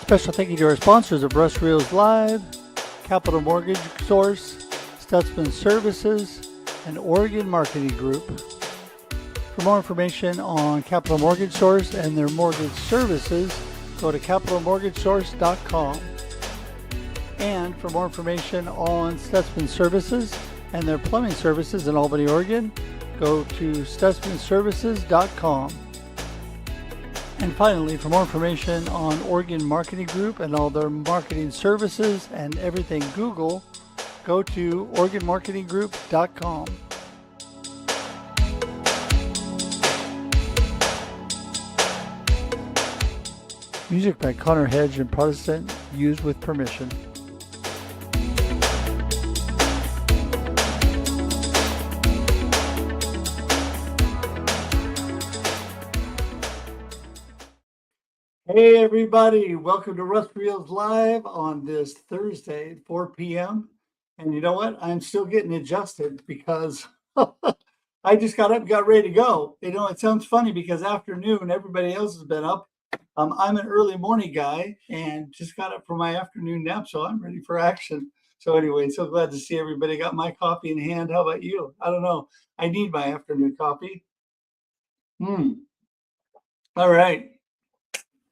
Special thank you to our sponsors of Russ Reals Live, Capital Mortgage Source, Stutzman Services, and Oregon Marketing Group. For more information on Capital Mortgage Source and their mortgage services, go to capitalmortgagesource.com. And for more information on Stutzman Services and their plumbing services in Albany, Oregon, go to stutzmanservices.com. And finally, for more information on Oregon Marketing Group and all their marketing services and everything Google, go to OregonMarketingGroup.com. Music by Connor Hedge and Protestant, used with permission. Hey everybody, welcome to Russ Reals Live on this Thursday at 4 p.m. And you know what? I'm still getting adjusted because I just got up and got ready to go. You know, it sounds funny because afternoon, everybody else has been up. I'm an early morning guy and just got up for my afternoon nap, so I'm ready for action. So anyway, so glad to see everybody. Got my coffee in hand. How about you? I don't know. I need my afternoon coffee. All right.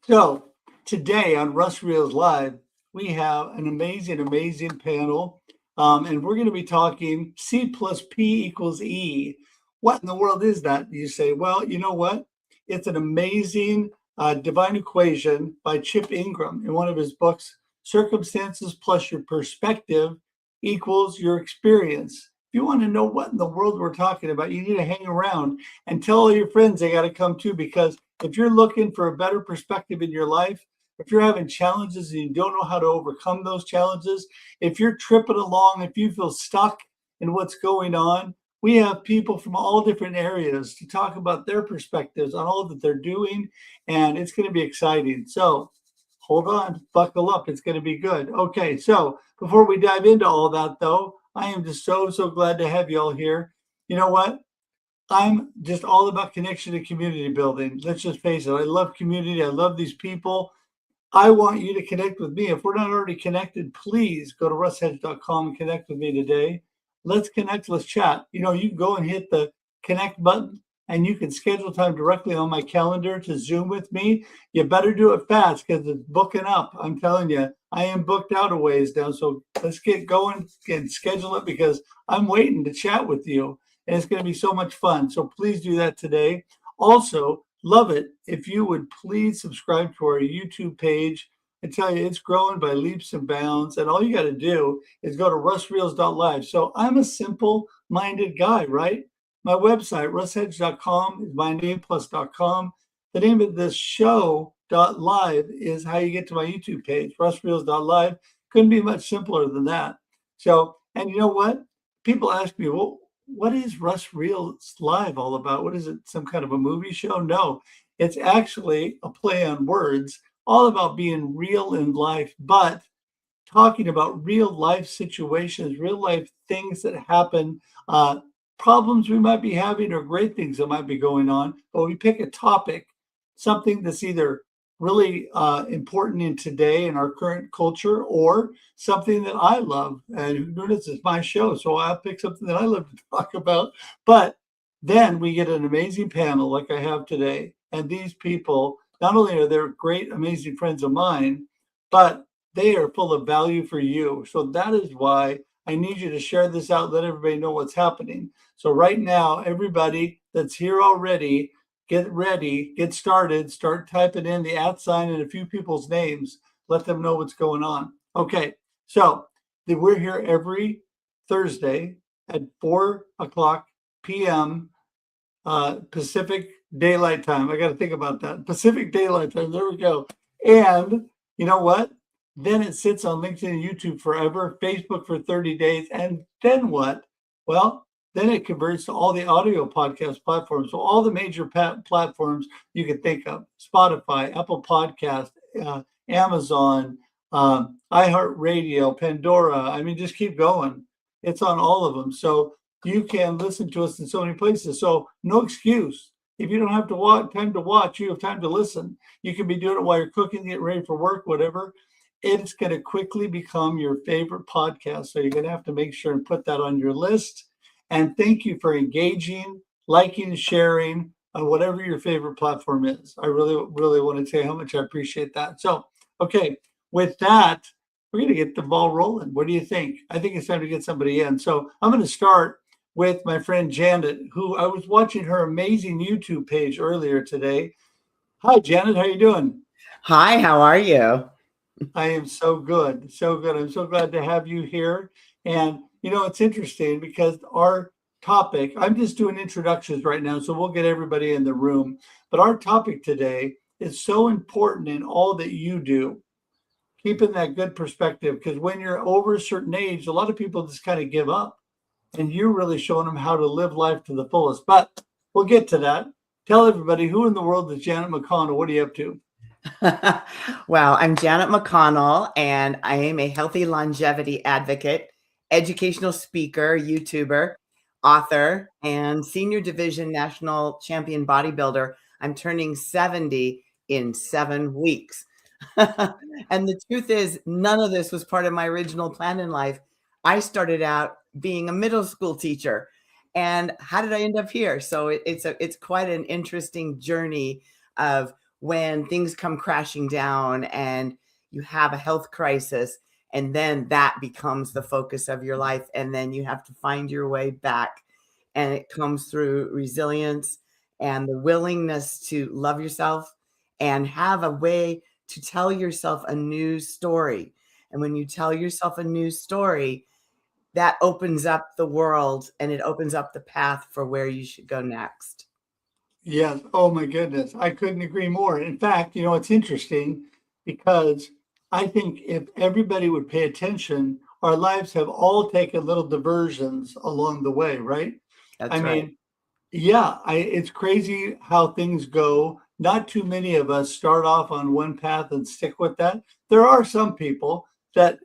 So today on Russ Reals Live, we have an amazing panel. And we're going to be talking C plus P equals E. What in the world is that? You say, well, you know what? It's an amazing divine equation by Chip Ingram in one of his books, Circumstances plus your perspective equals your experience. If you want to know what in the world we're talking about, you need to hang around and tell all your friends they got to come too, because if you're looking for a better perspective in your life, if you're having challenges and you don't know how to overcome those challenges, if you're tripping along, if you feel stuck in what's going on, we have people from all different areas to talk about their perspectives on all that they're doing, and it's going to be exciting. So hold on, buckle up. It's going to be good. Okay, so before we dive into all that, though, I am just so glad to have you all here. You know what? I'm just all about connection and community building. Let's just face it. I love community. I love these people. I want you to connect with me. If we're not already connected, please go to russhedge.com and connect with me today. Let's connect. Let's chat. You know, you can go and hit the connect button and you can schedule time directly on my calendar to Zoom with me. You better do it fast because it's booking up. I'm telling you, I am booked out a ways now. So let's get going and schedule it because I'm waiting to chat with you. And it's going to be so much fun. So please do that today. Also, love it if you would please subscribe to our YouTube page. I tell you, it's growing by leaps and bounds. And all you got to do is go to russreals.live. So I'm a simple-minded guy, right? My website, russhedge.com, is my name plus .com. The name of this show, .live, is how you get to my YouTube page, russreals.live. Couldn't be much simpler than that. So, and you know what? People ask me, well, what is Russ Reals Live all about? What is it? Some kind of a movie show? No, it's actually a play on words, all about being real in life, but talking about real life situations, real life things that happen, problems we might be having or great things that might be going on. But we pick a topic, something that's either really important in today in our current culture or something that I love. And this is my show, so I'll pick something that I love to talk about. But then we get an amazing panel like I have today. And these people, not only are they great, amazing friends of mine, but they are full of value for you. So that is why I need you to share this out, let everybody know what's happening. So right now, everybody that's here already, get ready, get started, start typing in the @ sign and a few people's names. Let them know what's going on. Okay, so we're here every Thursday at 4 o'clock p.m. Pacific Daylight Time. I got to think about that. Pacific Daylight Time. There we go. And you know what? Then it sits on LinkedIn and YouTube forever, Facebook for 30 days. And then what? Well, then it converts to all the audio podcast platforms. So all the major platforms you can think of, Spotify, Apple Podcast, Amazon, iHeartRadio, Pandora. I mean, just keep going. It's on all of them. So you can listen to us in so many places. So no excuse. if you don't have to time to watch, you have time to listen. You can be doing it while you're cooking, getting ready for work, whatever. It's going to quickly become your favorite podcast. So you're going to have to make sure and put that on your list. And thank you for engaging, liking, sharing on whatever your favorite platform is. I really, really want to say how much I appreciate that. So, okay, with that, we're going to get the ball rolling. What do you think? I think it's time to get somebody in. So I'm going to start with my friend Janet, who I was watching her amazing YouTube page earlier today. Hi, Janet. How you doing? Hi, how are you? I am so good. So good. I'm so glad to have you here. And, it's interesting because our topic, I'm just doing introductions right now, so we'll get everybody in the room. But our topic today is so important in all that you do, keeping that good perspective. Because when you're over a certain age, a lot of people just kind of give up. And you're really showing them how to live life to the fullest. But we'll get to that. Tell everybody, who in the world is Janet McConnell? What are you up to? Well, I'm Janet McConnell, and I am a healthy longevity advocate, educational speaker, YouTuber, author, and senior division national champion bodybuilder. I'm turning 70 in 7 weeks. And the truth is, none of this was part of my original plan in life. I started out being a middle school teacher. And how did I end up here? So it's quite an interesting journey of when things come crashing down and you have a health crisis, and then that becomes the focus of your life. And then you have to find your way back. And it comes through resilience and the willingness to love yourself and have a way to tell yourself a new story. And when you tell yourself a new story, that opens up the world and it opens up the path for where you should go next. Yes. Oh my goodness. I couldn't agree more. In fact, it's interesting because I think if everybody would pay attention, our lives have all taken little diversions along the way, right? I That's right. mean, yeah, it's crazy how things go. Not too many of us start off on one path and stick with that. There are some people that,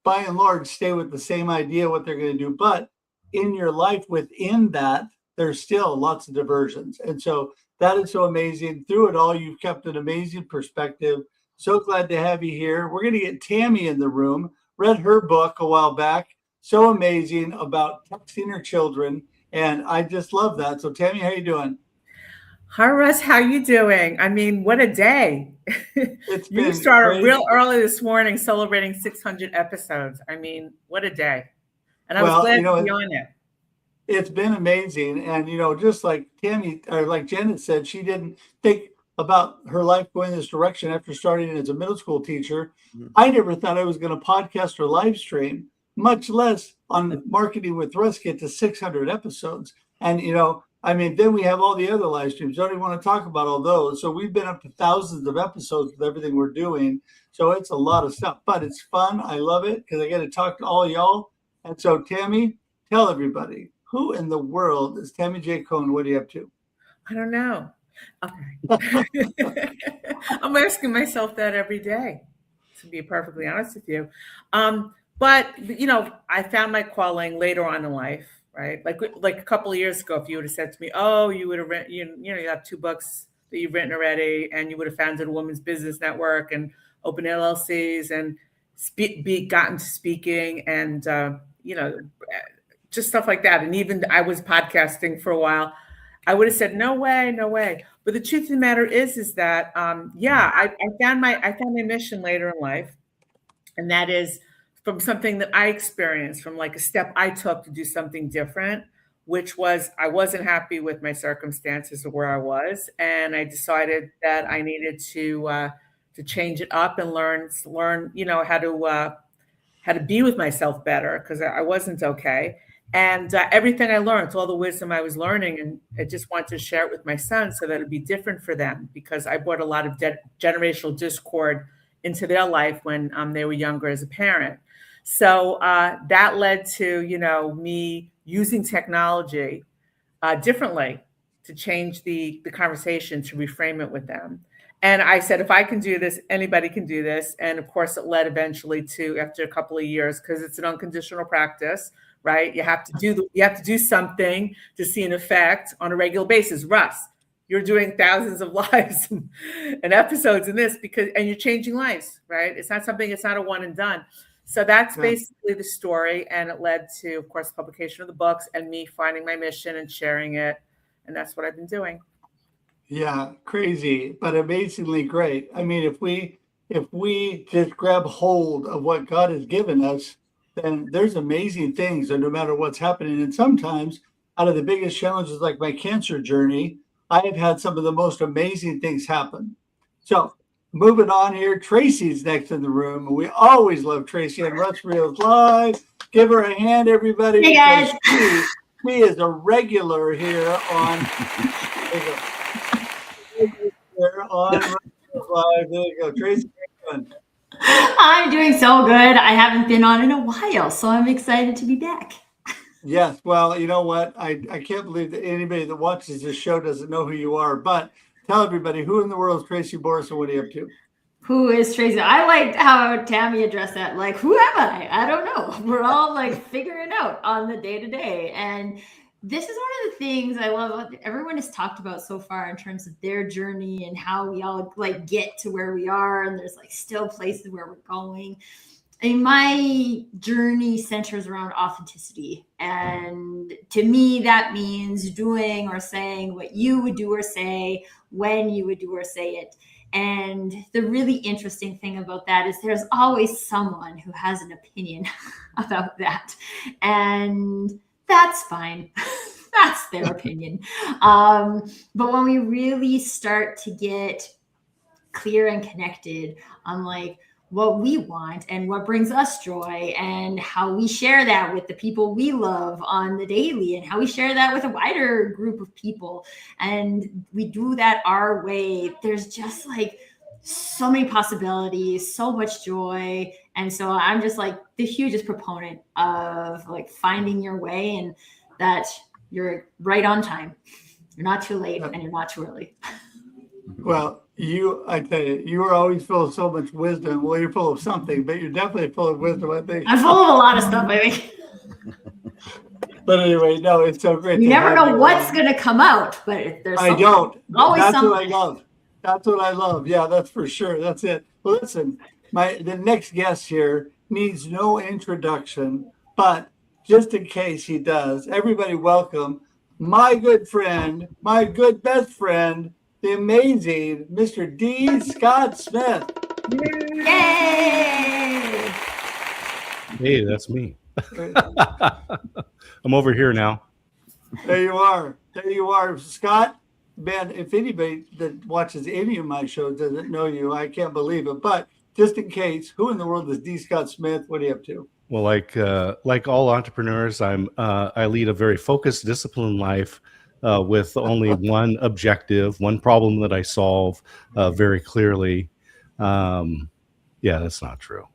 by and large, stay with the same idea what they're going to do. But in your life within that, there's still lots of diversions. And so that is so amazing. Through it all, you've kept an amazing perspective. So glad to have you here. We're going to get Tammy in the room. Read her book a while back. So amazing about texting her children. And I just love that. So Tammy, how you doing? Hi, Russ. How you doing? I mean, what a day. It's You been started real crazy. early this morning celebrating 600 episodes. I mean, what a day. And I was Well, glad to be on it. it's been amazing. And, just like Tammy, or like Janet said, she didn't think about her life going this direction after starting as a middle school teacher. I never thought I was going to podcast or live stream, much less on Marketing with Russ get to 600 episodes. And, then we have all the other live streams. Don't even want to talk about all those. So we've been up to thousands of episodes with everything we're doing. So it's a lot of stuff, but it's fun. I love it because I get to talk to all y'all. And so, Tammy, tell everybody, who in the world is Tammy J. Cohn? What are you up to? I don't know. Okay. I'm asking myself that every day, to be perfectly honest with you. But I found my calling later on in life, right? Like a couple of years ago, if you would have said to me, "Oh, you would have written, you have 2 books that you've written already, and you would have founded a women's business network and opened LLCs and gotten to speaking and just stuff like that, and even I was podcasting for a while," I would have said, "No way, no way." But the truth of the matter is that, I found my mission later in life, and that is from something that I experienced, from like a step I took to do something different, which was I wasn't happy with my circumstances or where I was, and I decided that I needed to change it up and learn, how to be with myself better because I wasn't okay. And everything I learned, all the wisdom I was learning, and I just wanted to share it with my son so that it'd be different for them because I brought a lot of generational discord into their life when they were younger as a parent. So that led to, me using technology differently to change the conversation, to reframe it with them. And I said, if I can do this, anybody can do this. And of course, it led eventually to, after a couple of years, because it's an unconditional practice, right? You have to do something to see an effect on a regular basis. Russ, you're doing thousands of lives and episodes in this and you're changing lives, right? It's not a one and done. So that's basically the story. And it led to, of course, publication of the books and me finding my mission and sharing it. And that's what I've been doing. Yeah, crazy, but amazingly great. I mean, if we just grab hold of what God has given us, then there's amazing things, and no matter what's happening. And sometimes out of the biggest challenges, like my cancer journey, I have had some of the most amazing things happen. So moving on here, Tracy's next in the room. And we always love Tracy on Russ Reals Live. Give her a hand, everybody. Hey, guys. She is a regular here on Russ Reals Live. There you go, Tracy. I'm doing so good. I haven't been on in a while, so I'm excited to be back. Yes, well, you know what? I can't believe that anybody that watches this show doesn't know who you are. But tell everybody, who in the world is Tracy Boris and what are you up to? Who is Tracy? I liked how Tammy addressed that. Like, who am I? I don't know. We're all like figuring out on the day-to-day. And this is one of the things I love what everyone has talked about so far in terms of their journey and how we all like get to where we are. And there's like still places where we're going. I mean, my journey centers around authenticity. And to me, that means doing or saying what you would do or say when you would do or say it. And the really interesting thing about that is there's always someone who has an opinion about that. And that's fine. That's their opinion. But when we really start to get clear and connected on like what we want and what brings us joy and how we share that with the people we love on the daily and how we share that with a wider group of people, and we do that our way, there's just like so many possibilities, so much joy. And so I'm just like the hugest proponent of like finding your way and that you're right on time. You're not too late and you're not too early. Well, I tell you, you are always full of so much wisdom. Well, you're full of something, but you're definitely full of wisdom, I think. I'm full of a lot of stuff, I think. But anyway, no, it's so great. You never know what's going to come out, but there's I don't. Always That's something. what I love. That's what I love. Yeah, that's for sure. That's it. Well, listen, the next guest here needs no introduction, but just in case he does, everybody welcome my good friend, my good best friend, the amazing Mr. D. Scott Smith. Yay! Hey, that's me. I'm over here now. There you are. There you are. Scott, man, if anybody that watches any of my shows doesn't know you, I can't believe it. But just in case, who in the world is D. Scott Smith? What are you up to? Well, like all entrepreneurs, I lead a very focused, disciplined life with only one objective, one problem that I solve very clearly. Yeah, that's not true.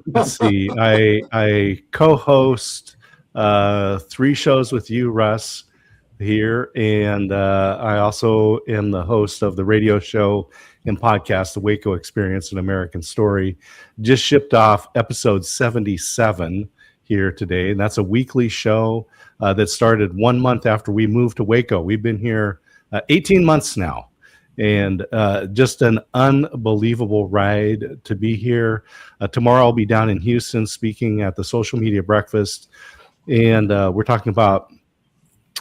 Let's see. I co-host 3 shows with you, Russ, here, and I also am the host of the radio show and podcast, The Waco Experience, An American Story. Just shipped off episode 77 here today, and that's a weekly show that started 1 month after we moved to Waco. We've been here 18 months now, and just an unbelievable ride to be here. Tomorrow I'll be down in Houston speaking at the Social Media Breakfast, and we're talking about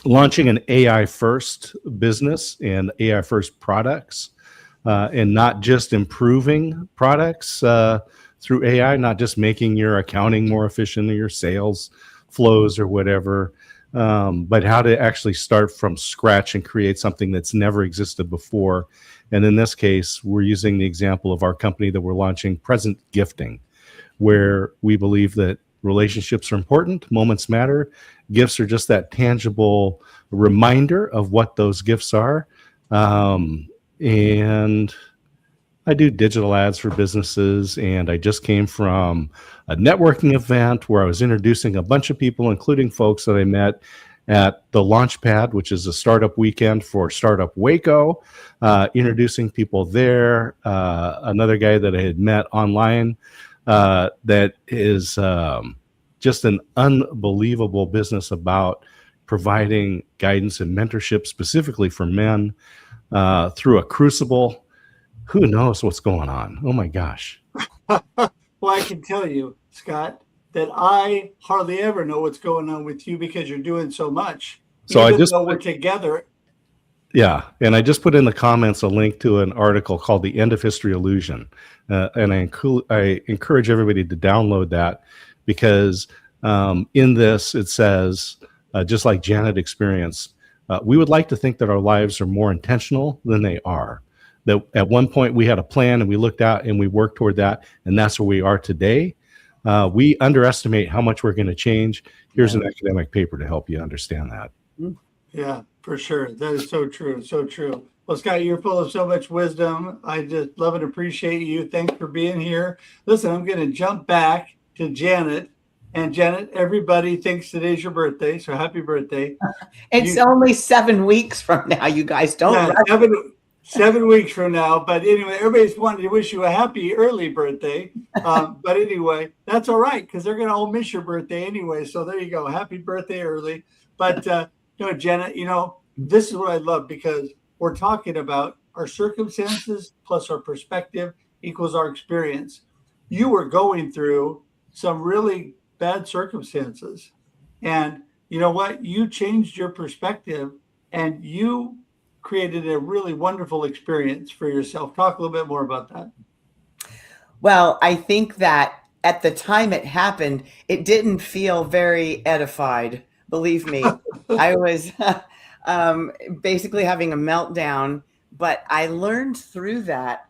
launching an AI-first business and AI-first products, and not just improving products through AI, not just making your accounting more efficient or your sales flows or whatever, but how to actually start from scratch and create something that's never existed before. And in this case, we're using the example of our company that we're launching, Present Gifting, where we believe that relationships are important, moments matter, gifts are just that tangible reminder of what those gifts are. And I do digital ads for businesses, and I just came from a networking event where I was introducing a bunch of people, including folks that I met at the Launchpad, which is a startup weekend for Startup Waco, introducing people there. Another guy that I had met online that is just an unbelievable business about providing guidance and mentorship specifically for men through a crucible. Who knows what's going on? Oh my gosh. Well, I can tell you, Scott, that I hardly ever know what's going on with you because you're doing so much. So Even I just though we're together. Yeah, and I just put in the comments a link to an article called "The End of History Illusion," and I encourage everybody to download that because in this it says, just like Janet experienced, we would like to think that our lives are more intentional than they are. That at one point we had a plan and we looked out and we worked toward that, and that's where we are today. We underestimate how much we're going to change. Here's an academic paper to help you understand that. Yeah, for sure. That is so true. So true. Well, Scott, you're full of so much wisdom. I just love and appreciate you. Thanks for being here. Listen, I'm going to jump back to Janet. And Janet, everybody thinks today's your birthday. So happy birthday. It's only 7 weeks from now, you guys. Don't rush. 7 weeks from now. But anyway, everybody's wanting to wish you a happy early birthday. But anyway, that's all right because they're going to all miss your birthday anyway. So there you go. Happy birthday early. But no, Janet, this is what I love because we're talking about our circumstances plus our perspective equals our experience. You were going through some really bad circumstances. And you know what? You changed your perspective and you created a really wonderful experience for yourself. Talk a little bit more about that. Well, I think that at the time it happened, it didn't feel very edified. Believe me, I was basically having a meltdown, but I learned through that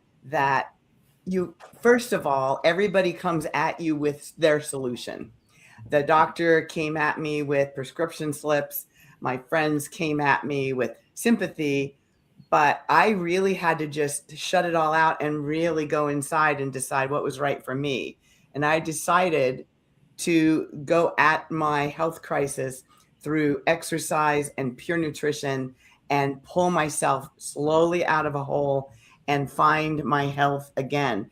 you, first of all, everybody comes at you with their solution. The doctor came at me with prescription slips. My friends came at me with sympathy, but I really had to just shut it all out and really go inside and decide what was right for me. And I decided to go at my health crisis through exercise and pure nutrition and pull myself slowly out of a hole and find my health again.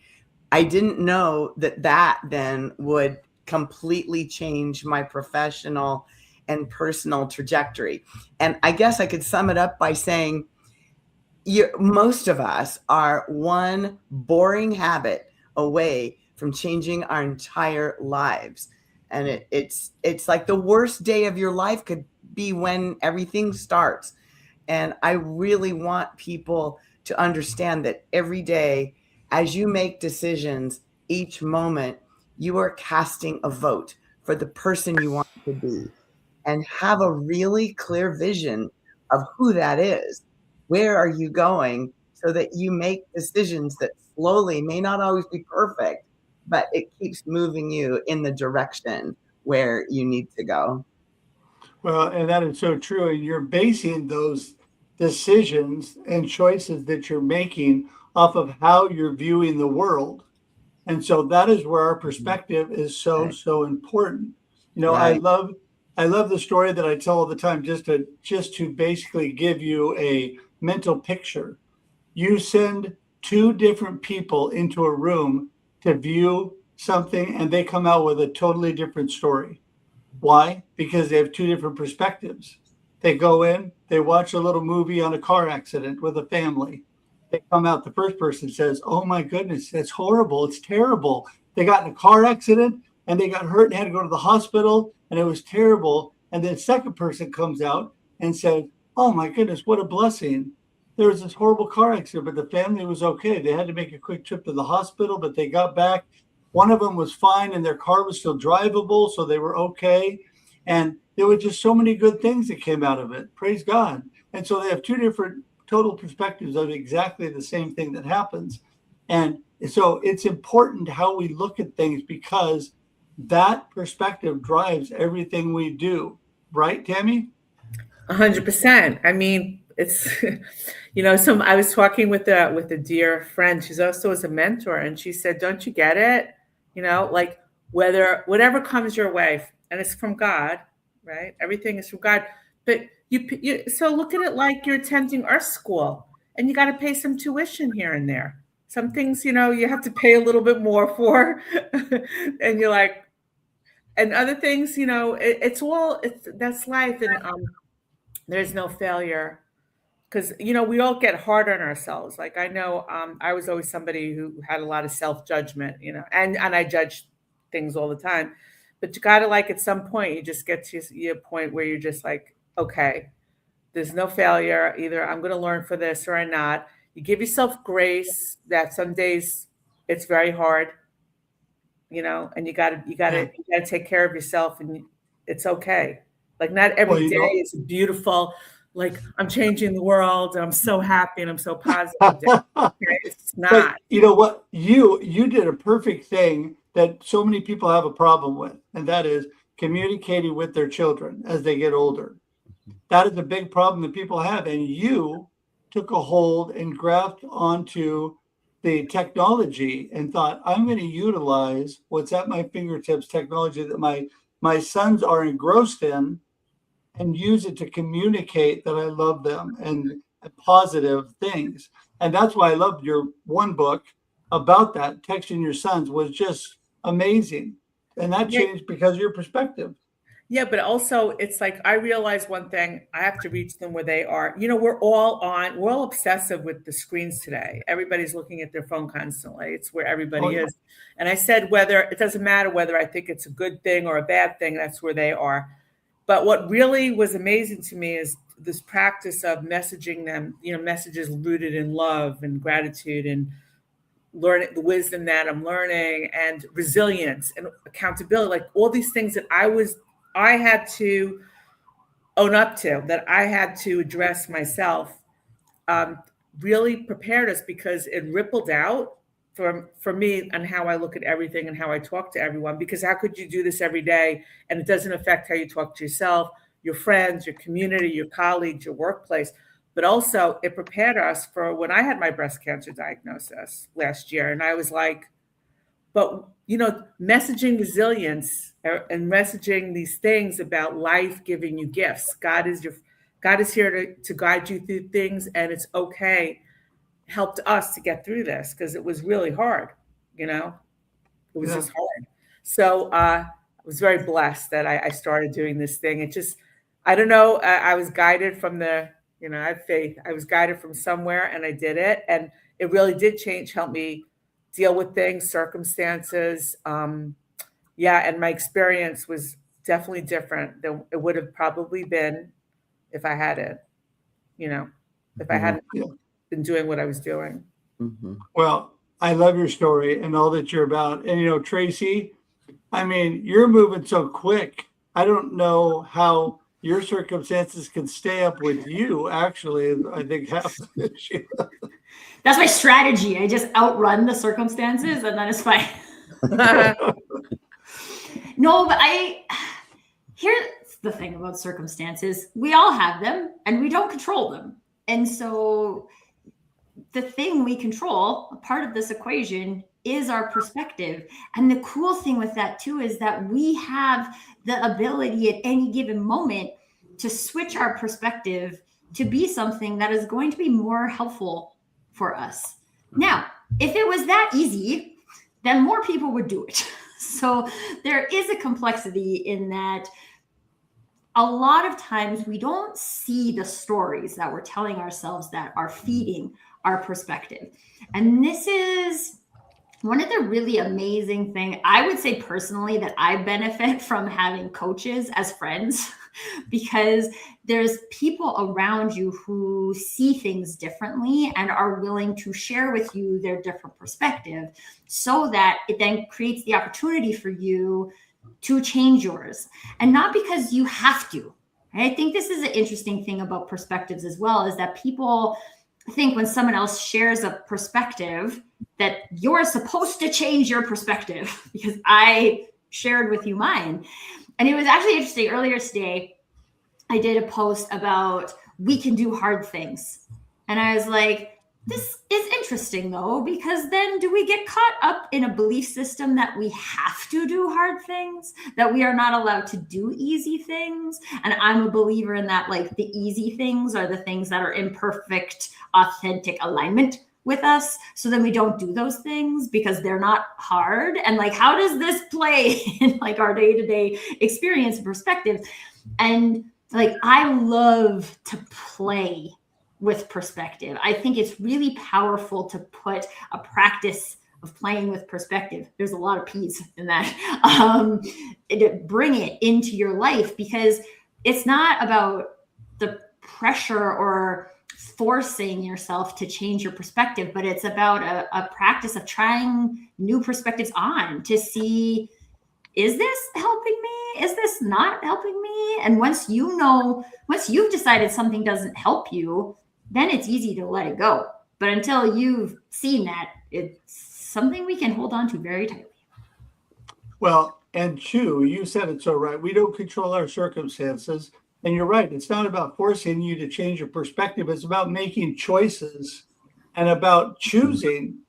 I didn't know that then would completely change my professional and personal trajectory. And I guess I could sum it up by saying most of us are one boring habit away from changing our entire lives. And it's like the worst day of your life could be when everything starts. And I really want people to understand that every day, as you make decisions, each moment, you are casting a vote for the person you want to be, and have a really clear vision of who that is. Where are you going so that you make decisions that slowly may not always be perfect, but it keeps moving you in the direction where you need to go. Well, and that is so true. And you're basing those decisions and choices that you're making off of how you're viewing the world. And so that is where our perspective is so important. Right. I love the story that I tell all the time, just to basically give you a mental picture. You send two different people into a room to view something and they come out with a totally different story. Why? Because they have two different perspectives. They go in, they watch a little movie on a car accident with a family. They come out, the first person says, "Oh my goodness, that's horrible. It's terrible. They got in a car accident and they got hurt and had to go to the hospital and it was terrible." And then the second person comes out and says, "Oh my goodness, what a blessing. There was this horrible car accident, but the family was okay. They had to make a quick trip to the hospital, but they got back. One of them was fine and their car was still drivable, so they were okay." And there were just so many good things that came out of it. Praise God. And so they have two different total perspectives of exactly the same thing that happens. And so it's important how we look at things because that perspective drives everything we do. Right, Tammy? 100%. I mean, it's, I was talking with a dear friend. She's also a mentor. And she said, "Don't you get it? Like whatever comes your way, and it's from God, right? Everything is from God. But so look at it like you're attending art school and you got to pay some tuition here and there. Some things, you have to pay a little bit more for." And you're like, and other things, that's life. And there's no failure. Because, we all get hard on ourselves. Like, I know I was always somebody who had a lot of self-judgment, and I judge things all the time. But you got to, like, at some point, you just get to a point where you're just like, okay, there's no failure. Either I'm going to learn for this or I'm not. You give yourself grace that some days it's very hard, and you got to take care of yourself, and it's okay. Like, not every day is beautiful. Like, I'm changing the world and I'm so happy and I'm so positive. It's not. But you know what? You did a perfect thing that so many people have a problem with, and that is communicating with their children as they get older. That is a big problem that people have. And you took a hold and grabbed onto the technology and thought, I'm going to utilize what's at my fingertips, technology that my sons are engrossed in, and use it to communicate that I love them and positive things. And that's why I loved your one book about that, Texting Your Sons, was just amazing. And that changed because of your perspective. Yeah, but also it's like, I realize one thing, I have to reach them where they are. We're all obsessive with the screens today. Everybody's looking at their phone constantly. It's where everybody is. And I said, it doesn't matter whether I think it's a good thing or a bad thing, that's where they are. But what really was amazing to me is this practice of messaging them, messages rooted in love and gratitude and learning the wisdom that I'm learning and resilience and accountability, like all these things that I had to own up to, that I had to address myself, really prepared us, because it rippled out for me and how I look at everything and how I talk to everyone. Because how could you do this every day and it doesn't affect how you talk to yourself, your friends, your community, your colleagues, your workplace? But also it prepared us for when I had my breast cancer diagnosis last year. And I was like, but, messaging resilience and messaging these things about life giving you gifts. God is here to guide you through things, and it's okay. Helped us to get through this because it was really hard. It was just hard. So I was very blessed that I started doing this thing. It just, I don't know. I was guided from I have faith. I was guided from somewhere and I did it. And it really did help me deal with things, circumstances. And my experience was definitely different than it would have probably been if I hadn't, if I hadn't been doing what I was doing. Mm-hmm. Well, I love your story and all that you're about. And, Tracy, you're moving so quick. I don't know how your circumstances can stay up with you, actually. I think half the issue. That's my strategy. I just outrun the circumstances and then it's fine. No, but here's the thing about circumstances. We all have them and we don't control them. And so the thing we control, a part of this equation, is our perspective. And the cool thing with that too is that we have the ability at any given moment to switch our perspective to be something that is going to be more helpful for us. Now, if it was that easy, then more people would do it. So there is a complexity in that. A lot of times we don't see the stories that we're telling ourselves that are feeding our perspective. And this is one of the really amazing things, I would say personally, that I benefit from having coaches as friends, because there's people around you who see things differently and are willing to share with you their different perspective, so that it then creates the opportunity for you to change yours. And not because you have to. I think this is an interesting thing about perspectives as well, is that people think when someone else shares a perspective that you're supposed to change your perspective because I shared with you mine. And it was actually interesting. Earlier today, I did a post about we can do hard things. And I was like, this is interesting though, because then do we get caught up in a belief system that we have to do hard things, that we are not allowed to do easy things? And I'm a believer in that, like, the easy things are the things that are in perfect, authentic alignment with us, so then we don't do those things because they're not hard. And like, how does this play in like our day-to-day experience and perspective? And like, I love to play with perspective. I think it's really powerful to put a practice of playing with perspective. There's a lot of P's in that. To bring it into your life, because it's not about the pressure or forcing yourself to change your perspective, but it's about a practice of trying new perspectives on to see, is this helping me? Is this not helping me? And once you've decided something doesn't help you, then it's easy to let it go. But until you've seen that, it's something we can hold on to very tightly. Well, and Chu, you said it so right. We don't control our circumstances. And you're right. It's not about forcing you to change your perspective. It's about making choices and about choosing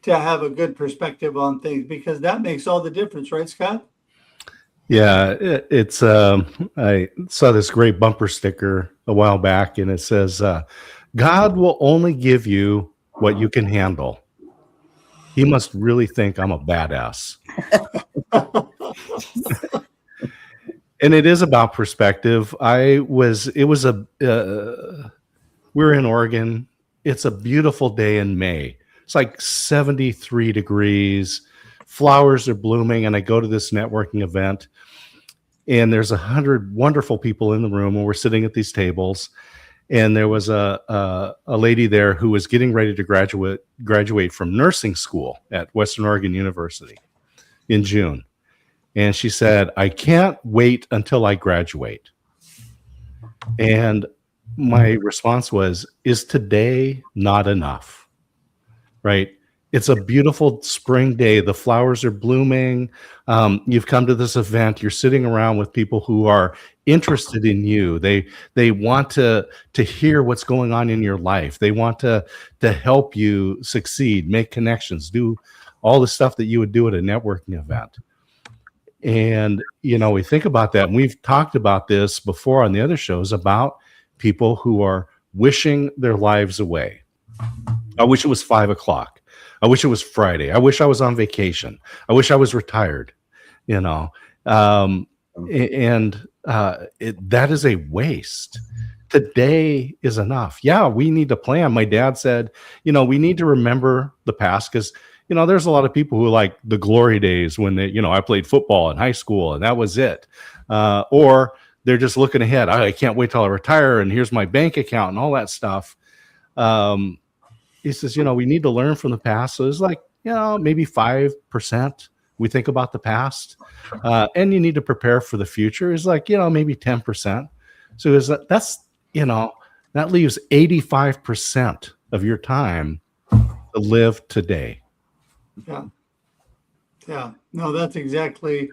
to have a good perspective on things, because that makes all the difference, right, Scott? Yeah, it's I saw this great bumper sticker a while back, and it says, God will only give you what you can handle. He must really think I'm a badass. And it is about perspective. We were in Oregon. It's a beautiful day in May. It's like 73 degrees. Flowers are blooming, and I go to this networking event, and there's 100 wonderful people in the room, and we're sitting at these tables. And there was a lady there who was getting ready to graduate from nursing school at Western Oregon University in June. And she said, I can't wait until I graduate. And my response was, is today not enough? Right? It's a beautiful spring day. The flowers are blooming. You've come to this event. You're sitting around with people who are interested in you. They want to hear what's going on in your life. They want to help you succeed, make connections, do all the stuff that you would do at a networking event. And, we think about that. And we've talked about this before on the other shows about people who are wishing their lives away. I wish it was 5 o'clock. I wish it was Friday. I wish I was on vacation. I wish I was retired, that is a waste. Today is enough. Yeah, we need to plan. My dad said, we need to remember the past, because, there's a lot of people who like the glory days when I played football in high school and that was it. Or they're just looking ahead. I can't wait till I retire and here's my bank account and all that stuff. He says, we need to learn from the past. So it's like, maybe 5% we think about the past. And you need to prepare for the future is like, maybe 10%. So that leaves 85% of your time to live today. Yeah. No, that's exactly.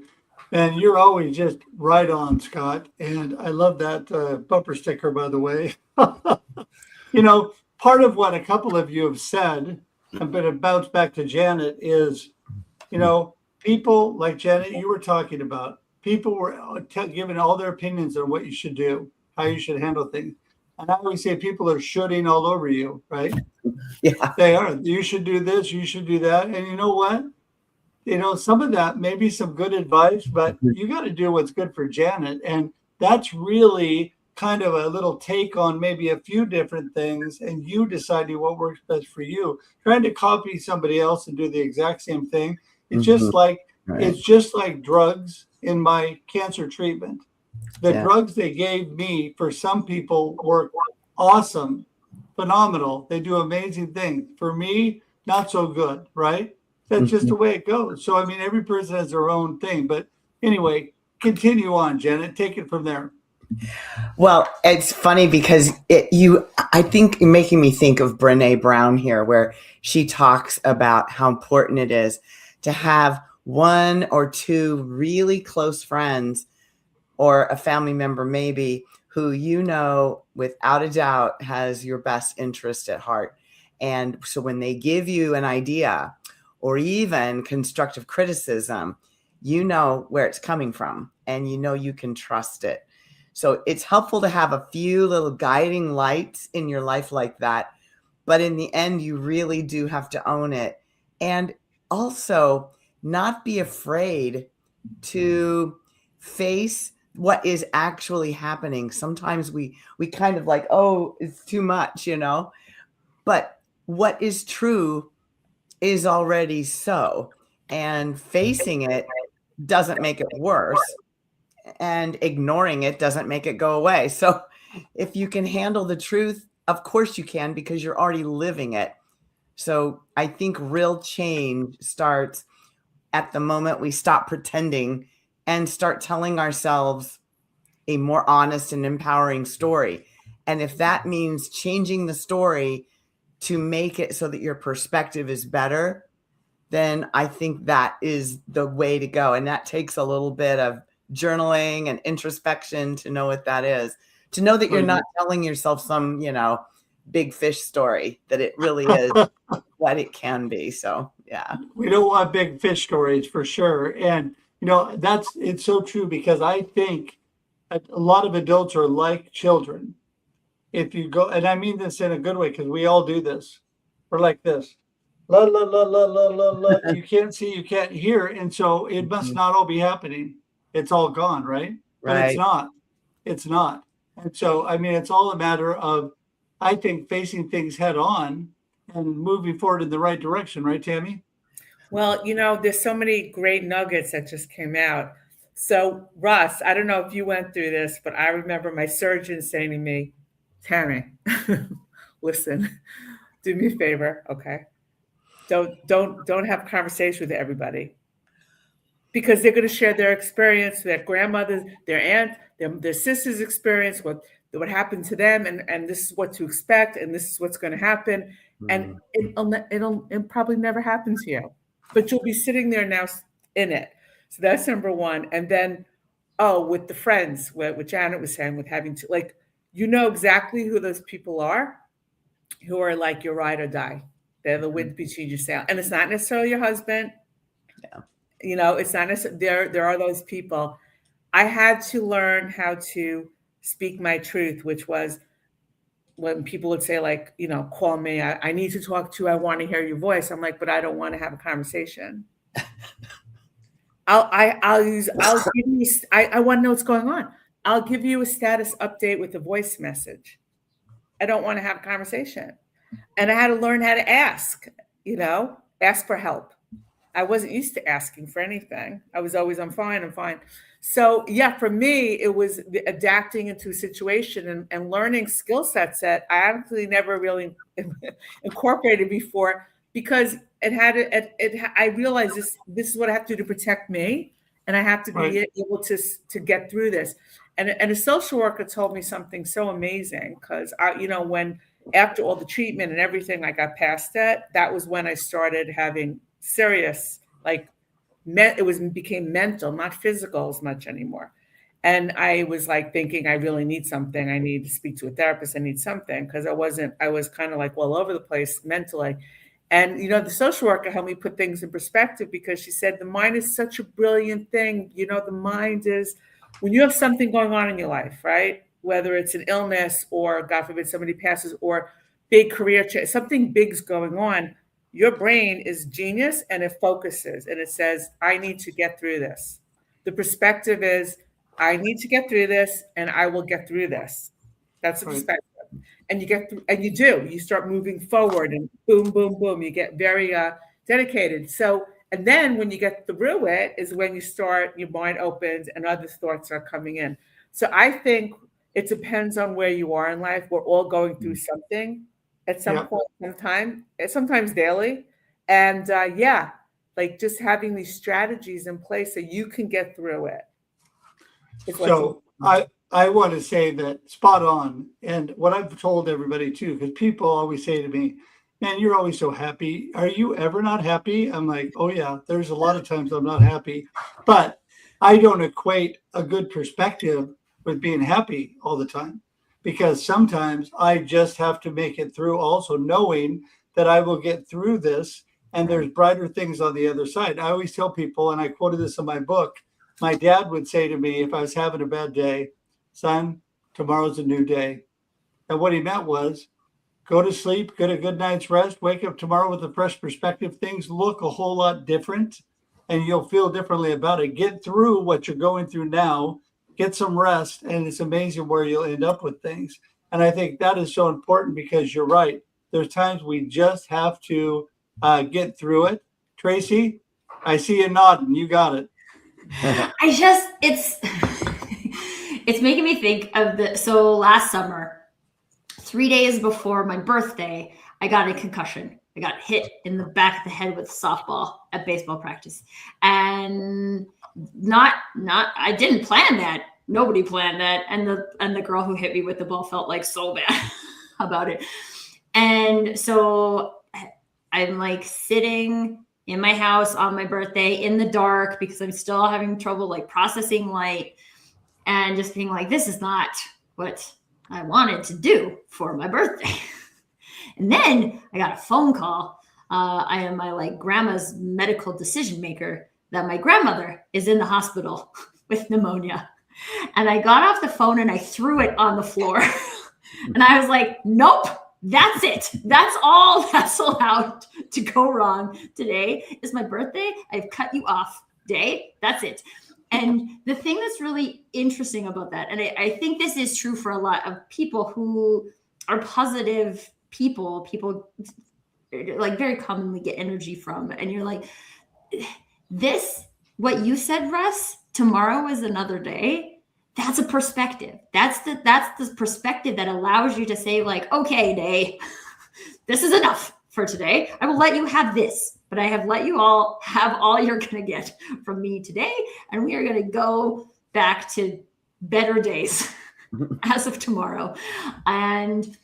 And you're always just right on, Scott. And I love that bumper sticker, by the way. Part of what a couple of you have said, I'm going to bounce back to Janet, is, people like Janet, you were talking about, people were giving all their opinions on what you should do, how you should handle things. And I always say people are shooting all over you, right? Yeah. They are. You should do this, you should do that. And you know what? Some of that may be some good advice, but you got to do what's good for Janet. And that's really kind of a little take on maybe a few different things, and you deciding what works best for you. Trying to copy somebody else and do the exact same thing. It's just like It's just like drugs in my cancer treatment. The drugs they gave me for some people work awesome, phenomenal. They do amazing things. For me, not so good, right? That's just the way it goes. So, every person has their own thing. But anyway, continue on, Janet. Take it from there. Well, it's funny because I think you're making me think of Brené Brown here, where she talks about how important it is to have one or two really close friends or a family member maybe who without a doubt has your best interest at heart. And so when they give you an idea or even constructive criticism, where it's coming from and you can trust it. So it's helpful to have a few little guiding lights in your life like that. but in the end, you really do have to own it. And also not be afraid to face what is actually happening. Sometimes we kind of like, oh, it's too much, you know, but what is true is already so. And facing it doesn't make it worse, and ignoring it doesn't make it go away. So if you can handle the truth, of course you can, because you're already living it. So I think real change starts at the moment we stop pretending and start telling ourselves a more honest and empowering story. And if that means changing the story to make it so that your perspective is better, then I think that is the way to go. And that takes a little bit of journaling and introspection to know what that is, to know that you're not telling yourself some, you know, big fish story, that it really is what it can be. So, yeah. We don't want big fish stories for sure. And, you know, it's so true, because I think a lot of adults are like children. If you go, and I mean this in a good way, because we all do this. We're like this. La, la, la, la, la, la, la. You can't see, you can't hear. And so it must not all be happening. It's all gone, right? But it's Right. not. It's not. And so, I mean, it's all a matter of, I think, facing things head on and moving forward in the right direction, right, Tammy? Well, you know, there's so many great nuggets that just came out. So, Russ, I don't know if you went through this, but I remember my surgeon saying to me, Tammy, listen, do me a favor, okay? Don't have a conversation with everybody, because they're going to share their experience, their grandmother's, their aunt, their sister's experience, what happened to them, and this is what to expect, and this is what's going to happen, and it'll probably never happen to you, but you'll be sitting there now in it. So that's number one. And then, with the friends, what Janet was saying, with having to, like, you know exactly who those people are, who are like your ride or die. They're the wind between your sail, and it's not necessarily your husband. Yeah. You know, it's not necessarily, there are those people. I had to learn how to speak my truth, which was when people would say, like, you know, call me, I need to talk to you, I want to hear your voice. I'm like, but I don't want to have a conversation. I want to know what's going on. I'll give you a status update with a voice message. I don't want to have a conversation. And I had to learn how to ask, you know, ask for help. I wasn't used to asking for anything. I was always, I'm fine. So yeah, for me, it was adapting into a situation and learning skill sets that I actually never really incorporated before, because I realized this is what I have to do to protect me. And I have to be able to get through this. And a social worker told me something so amazing, because when after all the treatment and everything, I got past that was when I started having serious, like, became mental, not physical as much anymore. And I was like thinking, I really need something. I need to speak to a therapist. I need something, because I was kind of like all over the place mentally. And, you know, the social worker helped me put things in perspective, because she said, the mind is such a brilliant thing. You know, the mind is, when you have something going on in your life, right? Whether it's an illness, or God forbid somebody passes, or big career change, something big's going on, your brain is genius, and it focuses and it says, I need to get through this. The perspective is, I need to get through this, and I will get through this. That's the perspective. And you get through, and you start moving forward, and boom, boom, boom, you get very dedicated. So, and then when you get through it is when your mind opens and other thoughts are coming in. So I think it depends on where you are in life. We're all going through something at some point in time, sometimes daily. And like, just having these strategies in place so you can get through it. So I want to say that spot on. And what I've told everybody too, because people always say to me, man, you're always so happy. Are you ever not happy? I'm like, oh yeah, there's a lot of times I'm not happy, but I don't equate a good perspective with being happy all the time, because sometimes I just have to make it through, also knowing that I will get through this and there's brighter things on the other side. I always tell people, and I quoted this in my book, my dad would say to me if I was having a bad day, son, tomorrow's a new day. And what he meant was, go to sleep, get a good night's rest, wake up tomorrow with a fresh perspective. Things look a whole lot different and you'll feel differently about it. Get through what you're going through now, get some rest, and it's amazing where you'll end up with things. And I think that is so important because you're right. There's times we just have to get through it. Tracy, I see you nodding. You got it. It's making me think of so last summer, 3 days before my birthday, I got a concussion. I got hit in the back of the head with a softball at baseball practice. And I didn't plan that. Nobody planned that. And the girl who hit me with the ball felt like so bad about it. And so I'm like sitting in my house on my birthday in the dark because I'm still having trouble like processing light and just being like, this is not what I wanted to do for my birthday. And then I got a phone call. I am my like grandma's medical decision maker that my grandmother is in the hospital with pneumonia. And I got off the phone and I threw it on the floor. And I was like, nope, that's it. That's all that's allowed to go wrong today is my birthday. I've cut you off day. That's it. And the thing that's really interesting about that, and I think this is true for a lot of people who are positive people like very commonly get energy from, and you're like, this, what you said, Russ, tomorrow is another day. That's a perspective. That's the perspective that allows you to say like, okay, day, this is enough for today. I will let you have this, but I have let you all have all you're going to get from me today. And we are going to go back to better days as of tomorrow. And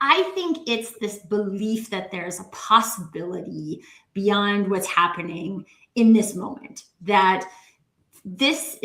I think it's this belief that there's a possibility beyond what's happening in this moment, that this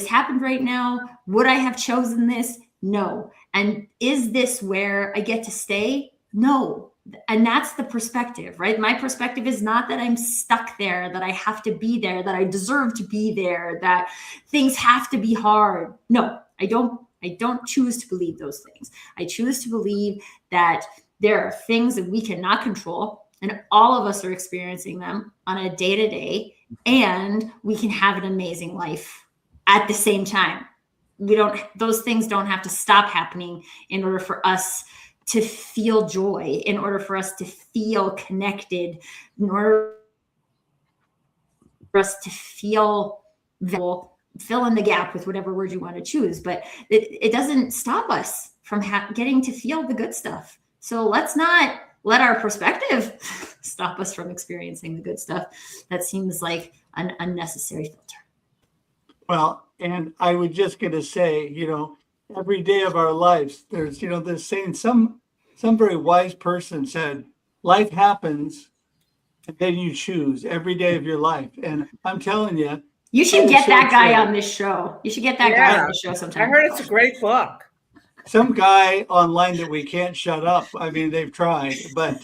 happened right now. Would I have chosen this? No. And is this where I get to stay? No. And that's the perspective, right? My perspective is not that I'm stuck there, that I have to be there, that I deserve to be there, that things have to be hard. No, I don't choose to believe those things. I choose to believe that there are things that we cannot control, and all of us are experiencing them on a day-to-day, and we can have an amazing life at the same time. Those things don't have to stop happening in order for us to feel joy, in order for us to feel connected, in order for us to feel valuable. Fill in the gap with whatever word you want to choose, but it doesn't stop us from getting to feel the good stuff. So let's not let our perspective stop us from experiencing the good stuff. That seems like an unnecessary filter. Well, and I was just going to say, every day of our lives, there's, this saying, some very wise person said, life happens and then you choose every day of your life. And I'm telling you, you should get that guy on this show. You should get that guy on this show sometime. I heard it's a great book. Some guy online that we can't shut up. I mean, they've tried, but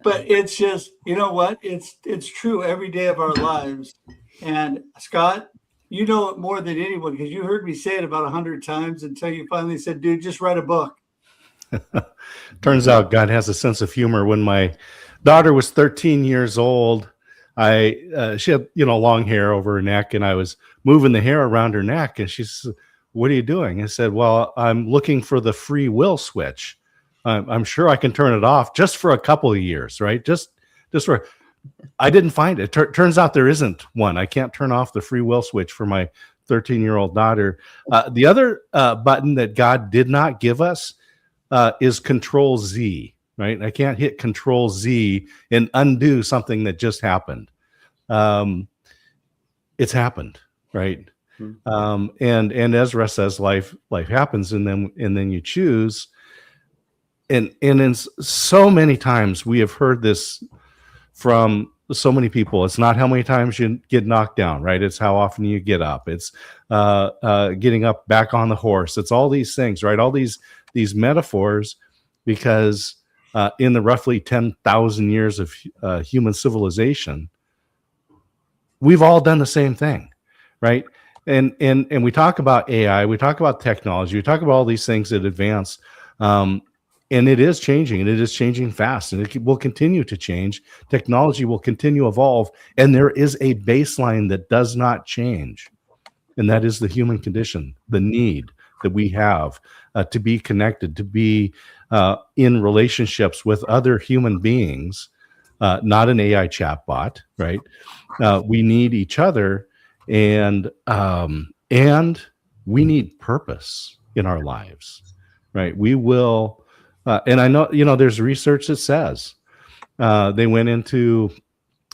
it's just, you know what? It's true every day of our lives. And Scott, you know it more than anyone because you heard me say it about 100 times until you finally said, dude, just write a book. Turns out God has a sense of humor. When my daughter was 13 years old, she had, long hair over her neck, and I was moving the hair around her neck, and she said, what are you doing? I said, well, I'm looking for the free will switch. I'm sure I can turn it off just for a couple of years, right? Just for, I didn't find it. Turns out there isn't one. I can't turn off the free will switch for my 13-year-old daughter. The other button that God did not give us is Control Z, right? I can't hit Control Z and undo something that just happened. It's happened, right? And as Russ says, life happens, and then you choose. And in so many times we have heard this from so many people. It's not how many times you get knocked down, right? It's how often you get up. It's getting up back on the horse. It's all these things, right? All these metaphors, because in the roughly 10,000 years of human civilization, we've all done the same thing, right? And we talk about AI, we talk about technology, we talk about all these things that advance And it is changing, and it is changing fast, and it will continue to change. Technology will continue to evolve, and there is a baseline that does not change, and that is the human condition, the need that we have to be connected, to be in relationships with other human beings, not an AI chatbot, right? We need each other, and we need purpose in our lives, right? We will. And I know, there's research that says they went into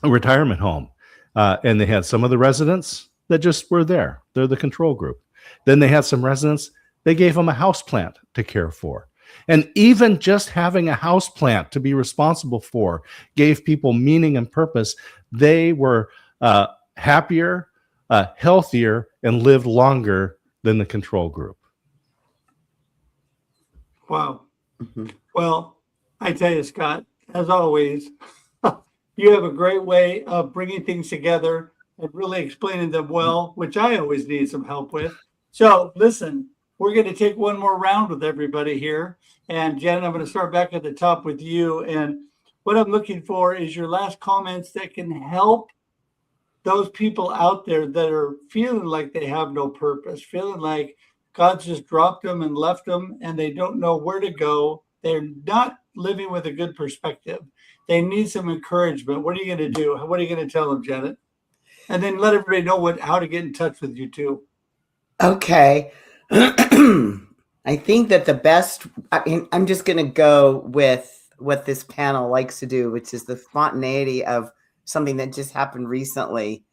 a retirement home and they had some of the residents that just were there. They're the control group. Then they had some residents, they gave them a house plant to care for. And even just having a house plant to be responsible for gave people meaning and purpose. They were happier, healthier, and lived longer than the control group. Wow. Well, I tell you, Scott, as always, you have a great way of bringing things together and really explaining them well, which I always need some help with. So listen, we're going to take one more round with everybody here. And Jen, I'm going to start back at the top with you. And what I'm looking for is your last comments that can help those people out there that are feeling like they have no purpose, feeling like God's just dropped them and left them, and they don't know where to go. They're not living with a good perspective. They need some encouragement. What are you going to do? What are you going to tell them, Janet? And then let everybody know how to get in touch with you too. Okay. I think that the best, I'm just going to go with what this panel likes to do, which is the spontaneity of something that just happened recently.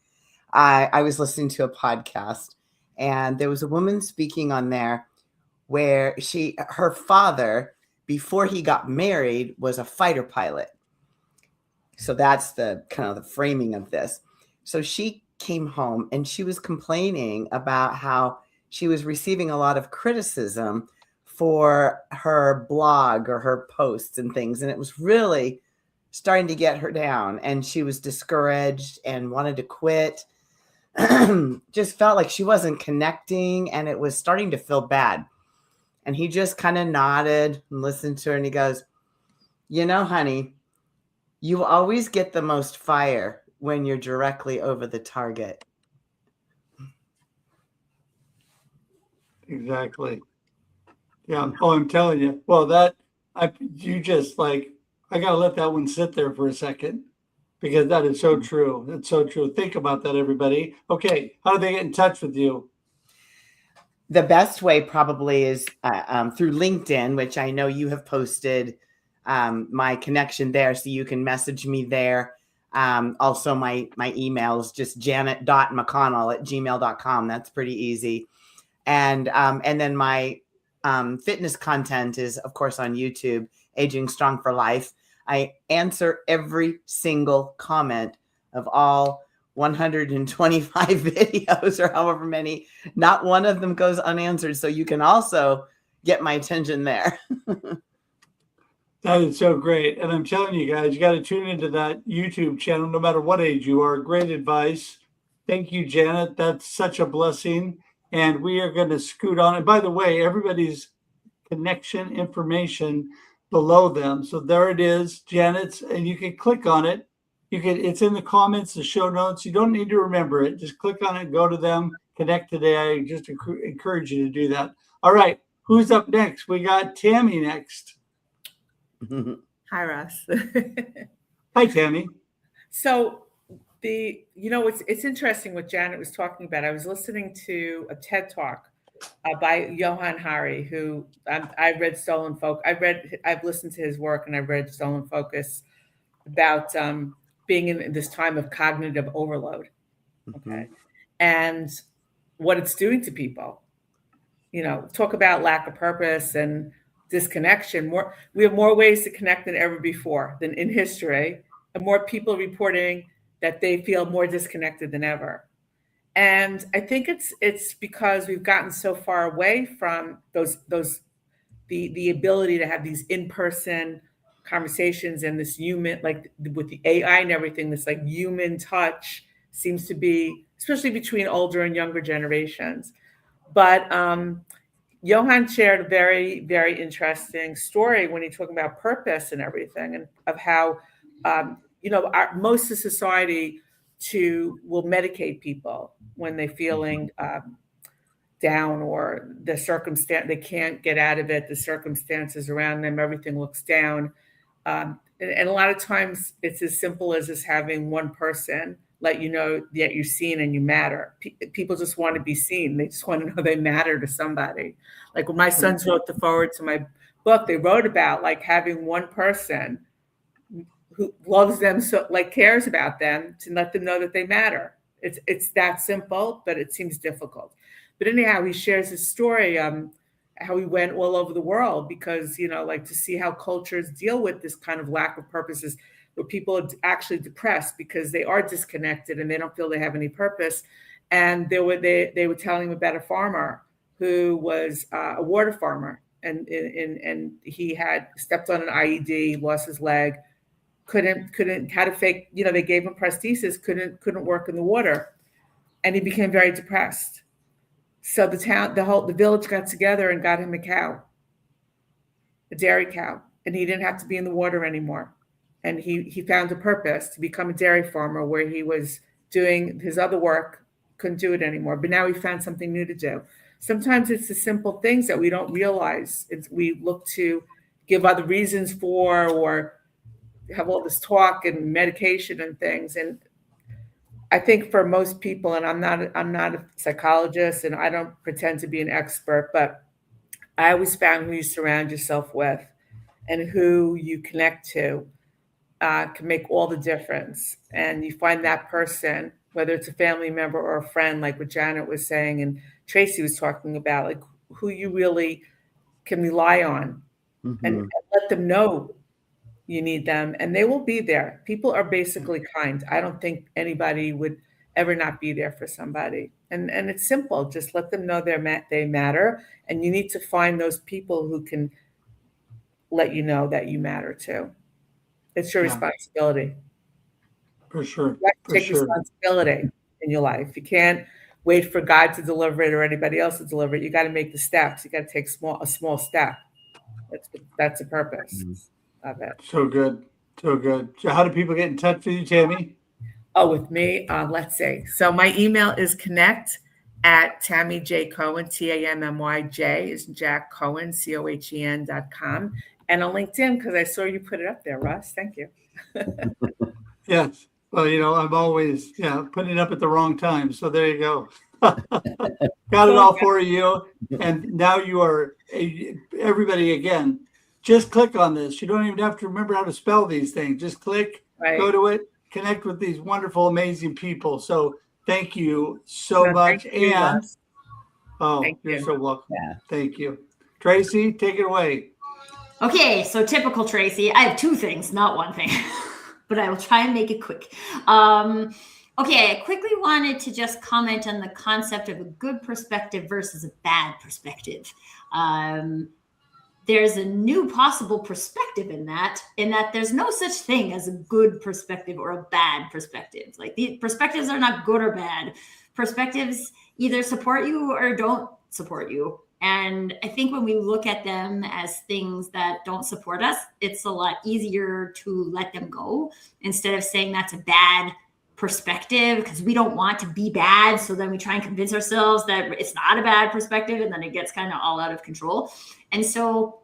I was listening to a podcast, and there was a woman speaking on there where her father, before he got married, was a fighter pilot. So that's the kind of the framing of this. So she came home and she was complaining about how she was receiving a lot of criticism for her blog or her posts and things. And it was really starting to get her down. And she was discouraged and wanted to quit. Just felt like she wasn't connecting, and it was starting to feel bad. And he just kind of nodded and listened to her, and he goes, honey, you always get the most fire when you're directly over the target. Exactly. Yeah. Oh, I'm telling you. Well, I got to let that one sit there for a second, because that is so true. It's so true. Think about that, everybody. Okay. How do they get in touch with you? The best way probably is through LinkedIn, which I know you have posted my connection there, so you can message me there. Also, my email is just janet.mcconnell@gmail.com. That's pretty easy. And then my fitness content is, of course, on YouTube, Aging Strong for Life. I answer every single comment of all 125 videos or however many. Not one of them goes unanswered. So you can also get my attention there. That is so great. And I'm telling you guys, you got to tune into that YouTube channel, no matter what age you are. Great advice. Thank you, Janet. That's such a blessing. And we are going to scoot on. And by the way, everybody's connection information below them. So there it is, Janet's, and you can click on it. It's in the comments, the show notes. You don't need to remember it. Just click on it, go to them, connect today. I just encourage you to do that. All right. Who's up next? We got Tammy next. Hi, Russ. Hi, Tammy. So it's interesting what Janet was talking about. I was listening to a TED Talk by Johann Hari, who I read Stolen Focus. I've listened to his work, and I've read Stolen Focus about being in this time of cognitive overload. Okay. And what it's doing to people. Talk about lack of purpose and disconnection. We have more ways to connect than ever before than in history, and more people reporting that they feel more disconnected than ever. And I think it's because we've gotten so far away from the ability to have these in-person conversations, and this human, like with the AI and everything, this like human touch seems to be, especially between older and younger generations. But Johan shared a very, very interesting story when he talked about purpose and everything, and of how, most of society will medicate people when they're feeling down, or the circumstance, they can't get out of it, the circumstances around them, everything looks down. And a lot of times it's as simple as just having one person let you know that you're seen and you matter. People just want to be seen. They just want to know they matter to somebody. Like when my sons wrote the foreword to my book, they wrote about like having one person who loves them, so like cares about them, to let them know that they matter. It's that simple, but it seems difficult. But anyhow, he shares his story, how he went all over the world because, like to see how cultures deal with this kind of lack of purposes, where people are actually depressed because they are disconnected and they don't feel they have any purpose. And they were telling him about a farmer who was a water farmer, and he had stepped on an IED, lost his leg, couldn't had a fake, they gave him prosthesis, couldn't work in the water, and he became very depressed. So the village got together and got him a cow, a dairy cow, and he didn't have to be in the water anymore. And he found a purpose to become a dairy farmer, where he was doing his other work, couldn't do it anymore. But now he found something new to do. Sometimes it's the simple things that we don't realize. We look to give other reasons for, or have all this talk and medication and things. And I think for most people, and I'm not a psychologist and I don't pretend to be an expert, but I always found who you surround yourself with and who you connect to can make all the difference. And you find that person, whether it's a family member or a friend, like what Janet was saying and Tracy was talking about, like who you really can rely on, and let them know you need them, and they will be there. People are basically kind. I don't think anybody would ever not be there for somebody. And it's simple. Just let them know they matter, and you need to find those people who can let you know that you matter too. It's your responsibility. For sure. You have to take responsibility in your life. You can't wait for God to deliver it or anybody else to deliver it. You got to make the steps. You got to take a small step. That's the purpose of it. So good. So good. So how do people get in touch with you, Tammy? Oh, with me? Let's see. So my email is connect@TammyJCohen, TAMMYJ is Jack Cohen, COHEN.com. And on LinkedIn, because I saw you put it up there, Russ. Thank you. Yes. Well, I'm always, putting it up at the wrong time. So there you go. Got it all for you. And now you are, everybody, again, just click on this. You don't even have to remember how to spell these things. Just click, go to it, connect with these wonderful, amazing people. So thank you so much. You're so welcome. Yeah. Thank you. Tracy, take it away. Okay, so typical Tracy. I have two things, not one thing, but I will try and make it quick. Okay, I quickly wanted to just comment on the concept of a good perspective versus a bad perspective. There's a new possible perspective in that there's no such thing as a good perspective or a bad perspective. Like the perspectives are not good or bad. Perspectives either support you or don't support you. And I think when we look at them as things that don't support us, it's a lot easier to let them go instead of saying that's a bad perspective, because we don't want to be bad. So then we try and convince ourselves that it's not a bad perspective, and then it gets kind of all out of control. And so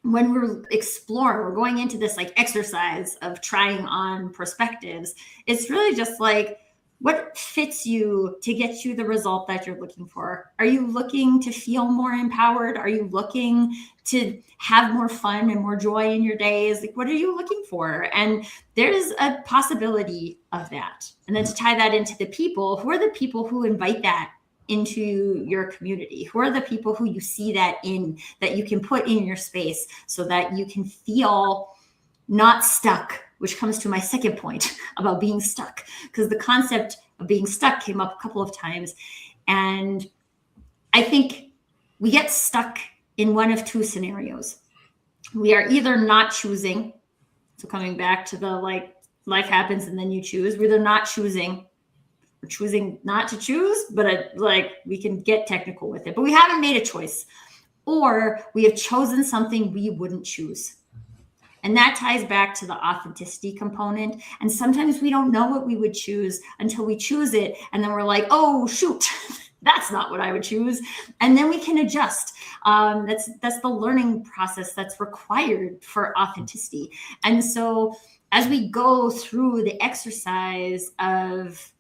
when we're exploring, we're going into this like exercise of trying on perspectives, it's really just like, what fits you to get you the result that you're looking for? Are you looking to feel more empowered? Are you looking to have more fun and more joy in your days? Like, what are you looking for? And there's a possibility of that. And then to tie that into the people, who are the people who invite that into your community? Who are the people who you see that in, that you can put in your space so that you can feel not stuck, which comes to my second point about being stuck, because the concept of being stuck came up a couple of times. And I think we get stuck in one of two scenarios. We are either not choosing. So coming back to the like life happens and then you choose. We're either not choosing. We're choosing not to choose, but like we can get technical with it, but we haven't made a choice. or we have chosen something we wouldn't choose. And that ties back to the authenticity component. And sometimes we don't know what we would choose until we choose it. And then we're like, oh, shoot, that's not what I would choose. And then we can adjust. That's the learning process that's required for authenticity. And so as we go through the exercise of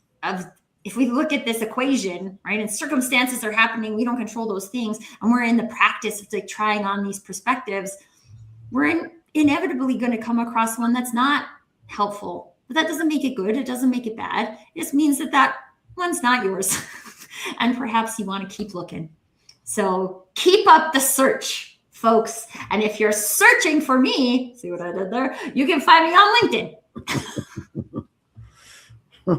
if we look at this equation, right, and circumstances are happening, we don't control those things, and we're in the practice of like trying on these perspectives, we're inevitably going to come across one that's not helpful. But that doesn't make it good. It doesn't make it bad. It just means that one's not yours. And perhaps you want to keep looking. So keep up the search, folks. And if you're searching for me, see what I did there? You can find me on LinkedIn.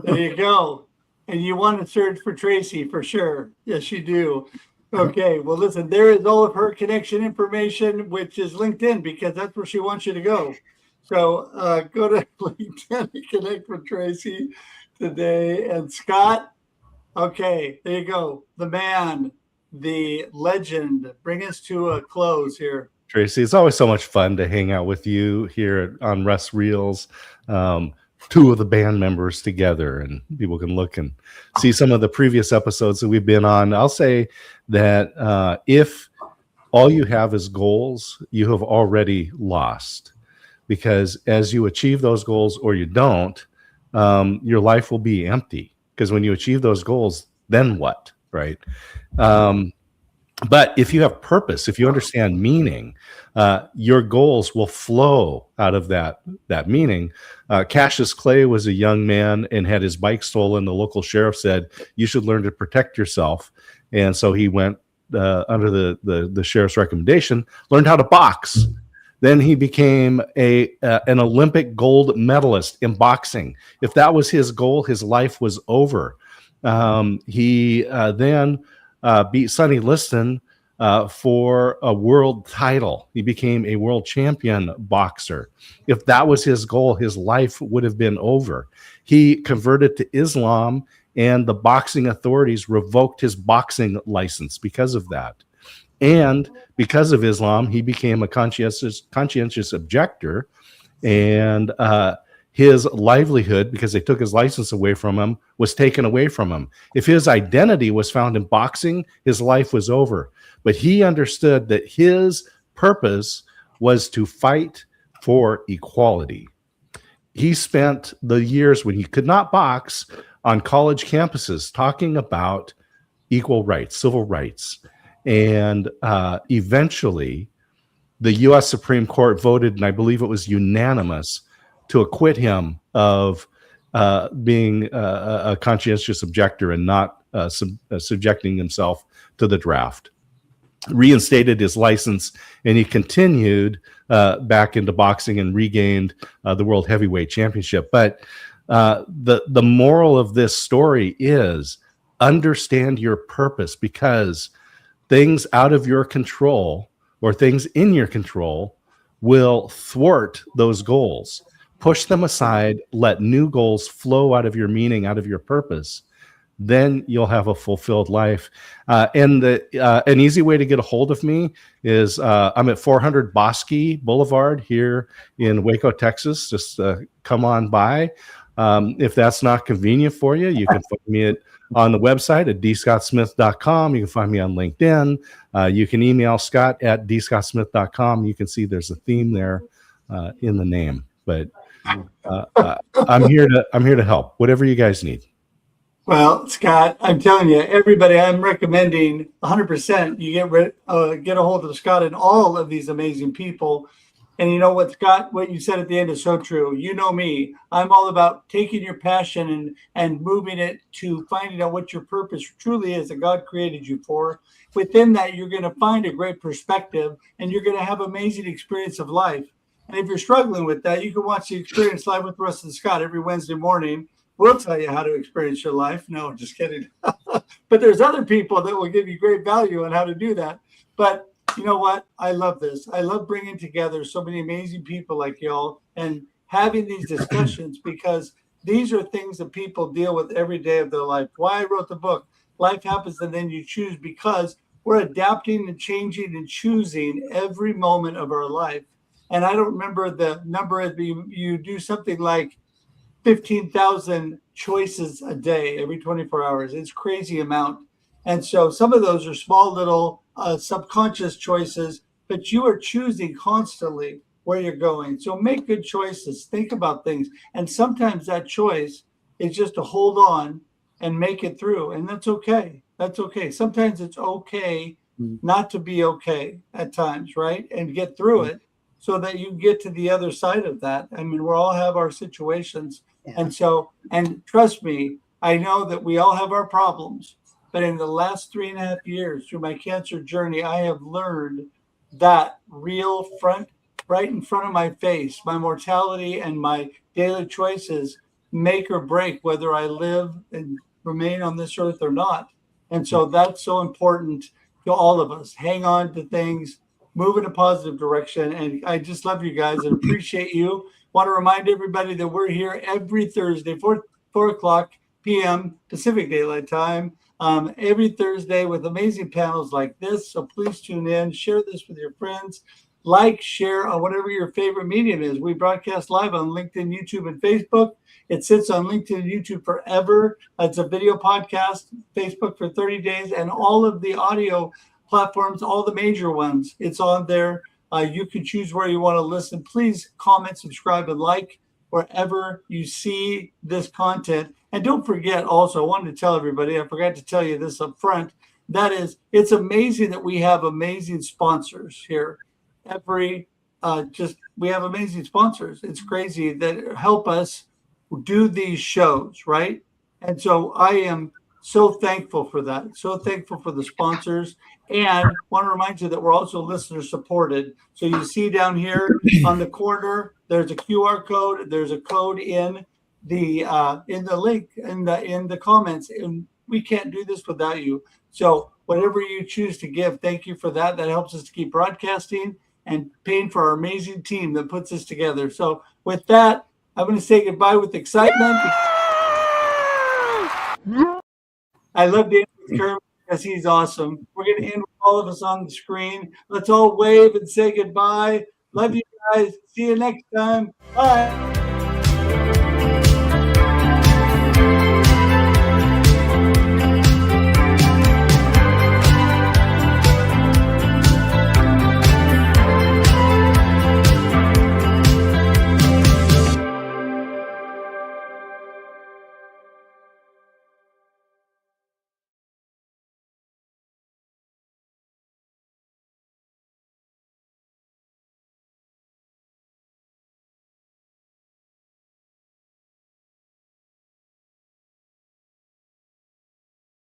There you go. And you want to search for Tracy for sure. Yes, you do. Okay, well, listen, there is all of her connection information, which is LinkedIn, because that's where she wants you to go. So go to LinkedIn and connect with Tracy today. And Scott, okay, there you go. The man, the legend. Bring us to a close here. Tracy, it's always so much fun to hang out with you here on Russ Reels. Two of the band members together, and people can look and see some of the previous episodes that we've been on. I'll say that if all you have is goals, you have already lost, because as you achieve those goals or you don't, your life will be empty, because when you achieve those goals, then what, right? But if you have purpose, if you understand meaning, your goals will flow out of that meaning. Cassius Clay was a young man and had his bike stolen. The local sheriff said, you should learn to protect yourself. And so he went under the sheriff's recommendation, learned how to box. Then he became an Olympic gold medalist in boxing. If that was his goal, his life was over. He then beat Sonny Liston for a world title. He became a world champion boxer. If that was his goal, his life would have been over. He converted to Islam, and the boxing authorities revoked his boxing license because of that. And because of Islam, he became a conscientious objector, and his livelihood, because they took his license away from him, was taken away from him. If his identity was found in boxing, his life was over. But he understood that his purpose was to fight for equality. He spent the years when he could not box on college campuses talking about equal rights, civil rights. And eventually, the U.S. Supreme Court voted, and I believe it was unanimous, to acquit him of being a conscientious objector and not subjecting himself to the draft. Reinstated his license, and he continued back into boxing and regained the World Heavyweight Championship. But the moral of this story is understand your purpose, because things out of your control or things in your control will thwart those goals. Push them aside, let new goals flow out of your meaning, out of your purpose. Then you'll have a fulfilled life. And an easy way to get a hold of me is I'm at 400 Bosque Boulevard here in Waco, Texas. Just come on by. If that's not convenient for you, you can find me on the website at dscottsmith.com. You can find me on LinkedIn. You can email Scott at dscottsmith.com. You can see there's a theme there in the name. But I'm here to help. Whatever you guys need. Well, Scott, I'm telling you, everybody, I'm recommending 100% you get a hold of Scott and all of these amazing people. And you know what, Scott, what you said at the end is so true. You know me. I'm all about taking your passion and moving it to finding out what your purpose truly is that God created you for. Within that, you're going to find a great perspective, and you're going to have amazing experience of life. And if you're struggling with that, you can watch the Experience Live with Russ and Scott every Wednesday morning. We'll tell you how to experience your life. No, just kidding. But there's other people that will give you great value on how to do that. But you know what? I love this. I love bringing together so many amazing people like y'all and having these discussions, because these are things that people deal with every day of their life. Why I wrote the book, Life Happens and Then You Choose, because we're adapting and changing and choosing every moment of our life. And I don't remember the number, you do something like 15,000 choices a day every 24 hours. It's crazy amount. And so some of those are small little subconscious choices, but you are choosing constantly where you're going. So make good choices, think about things. And sometimes that choice is just to hold on and make it through. And that's okay. That's okay. Sometimes it's okay not to be okay at times, right? And get through it so that you get to the other side of that. I mean, we all have our situations. Yeah. And so, and trust me, I know that we all have our problems, but in the last 3.5 years through my cancer journey, I have learned that right in front of my face, my mortality and my daily choices make or break whether I live and remain on this earth or not. And so that's so important to all of us. Hang on to things, move in a positive direction. And I just love you guys and appreciate you. Want to remind everybody that we're here every Thursday, 4 o'clock p.m. Pacific Daylight Time, every Thursday with amazing panels like this. So please tune in, share this with your friends, like, share on whatever your favorite medium is. We broadcast live on LinkedIn, YouTube, and Facebook. It sits on LinkedIn and YouTube forever. It's a video podcast, Facebook for 30 days, and all of the audio platforms, all the major ones, it's on there. You can choose where you want to listen. Please comment, subscribe, and like wherever you see this content. And don't forget also, I wanted to tell everybody, I forgot to tell you this up front, that is, it's amazing that we have amazing sponsors here. We have amazing sponsors. It's crazy that help us do these shows, right? And so I am so thankful for that. So thankful for the sponsors. And want to remind you that we're also listener supported. So you see down here on the corner, there's a QR code. There's a code in the link in the comments. And we can't do this without you. So whatever you choose to give, thank you for that. That helps us to keep broadcasting and paying for our amazing team that puts this together. So with that, I'm going to say goodbye with excitement. I love David Kerr because he's awesome. We're going to end with all of us on the screen. Let's all wave and say goodbye. Love you guys. See you next time. Bye.